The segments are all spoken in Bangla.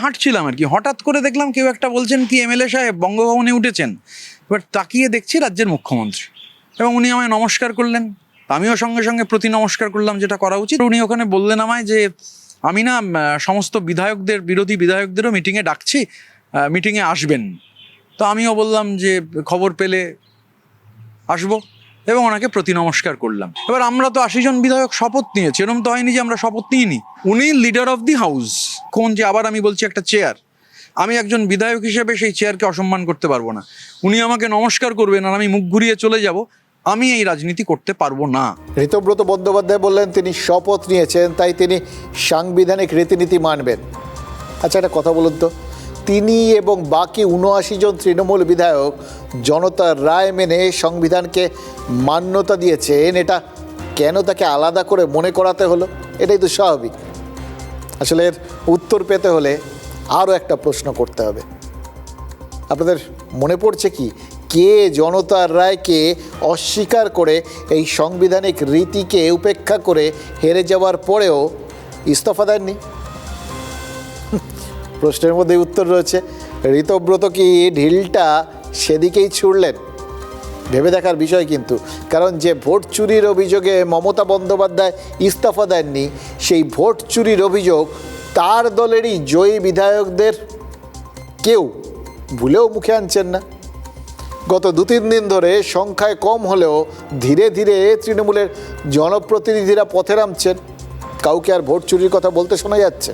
হাঁটছিলাম আর কি, হঠাৎ করে দেখলাম কেউ একটা বলছেন কি এমএলএ সাহেব বঙ্গভবনে উঠেছেন। এবার তাকিয়ে দেখছি রাজ্যের মুখ্যমন্ত্রী, এবং উনি আমায় নমস্কার করলেন। আমিও সঙ্গে সঙ্গে প্রতি নমস্কার করলাম, যেটা করা উচিত। উনি ওখানে বললেন আমায় যে আমি না সমস্ত বিধায়কদের, বিরোধী বিধায়কদেরও মিটিংয়ে ডাকছি, মিটিংয়ে আসবেন। তো আমিও বললাম যে খবর পেলে আসবো, এবং ওনাকে প্রতি নমস্কার করলাম। এবার আমরা তো 80 জন বিধায়ক শপথ নিয়েছি, এরকম তো হয়নি যে আমরা শপথ নিইনি। উনি লিডার অফ দি হাউস। কোন যে আবার আমি বলছি একটা চেয়ার, আমি একজন বিধায়ক হিসেবে সেই চেয়ারকে অসম্মান করতে পারবো না। উনি আমাকে নমস্কার করবেন আর আমি মুখ ঘুরিয়ে চলে যাব, আমি এই রাজনীতি করতে পারবো না। ঋতব্রত বন্দ্যোপাধ্যায় বললেন তিনি শপথ নিয়েছেন, তাই তিনি সাংবিধানিক রীতিনীতি মানবেন। আচ্ছা, একটা কথা বলুন তো, তিনি এবং বাকি 79 জন তৃণমূল বিধায়ক জনতার রায় মেনে সংবিধানকে মান্যতা দিয়েছেন, এটা কেন তাকে আলাদা করে মনে করাতে হলো? এটাই তো স্বাভাবিক। আসলে এর উত্তর পেতে হলে আরও একটা প্রশ্ন করতে হবে। আপনাদের মনে পড়ছে কি, কে জনতার রায়কে অস্বীকার করে এই সাংবিধানিক রীতিকে উপেক্ষা করে হেরে যাওয়ার পরেও ইস্তফা দেননি? প্রশ্নের মধ্যে উত্তর রয়েছে। ঋতব্রত কি ঢিলটা সেদিকেই ছুড়লেন? ভেবে দেখার বিষয় কিন্তু, কারণ যে ভোট চুরির অভিযোগে মমতা বন্দ্যোপাধ্যায় ইস্তফা দেননি, সেই ভোট চুরির অভিযোগ তার দলেরই জয়ী বিধায়কদের কেউ ভুলেও মুখে আনছেন না। গত 2-3 দিন ধরে সংখ্যায় কম হলেও ধীরে ধীরে তৃণমূলের জনপ্রতিনিধিরা পথে নামছেন। কাউকে আর ভোট চুরির কথা বলতে শোনা যাচ্ছে।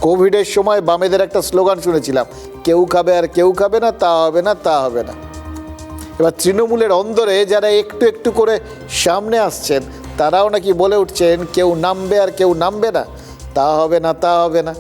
কোভিডের সময় বামেদের একটা স্লোগান শুনেছিলাম, কেউ খাবে আর কেউ খাবে না, তা হবে না, তা হবে না। এবার তৃণমূলের অন্দরে যারা একটু একটু করে সামনে আসছেন, তারাও নাকি বলে উঠছেন কেউ নামবে আর কেউ নামবে না, তা হবে না, তা হবে না।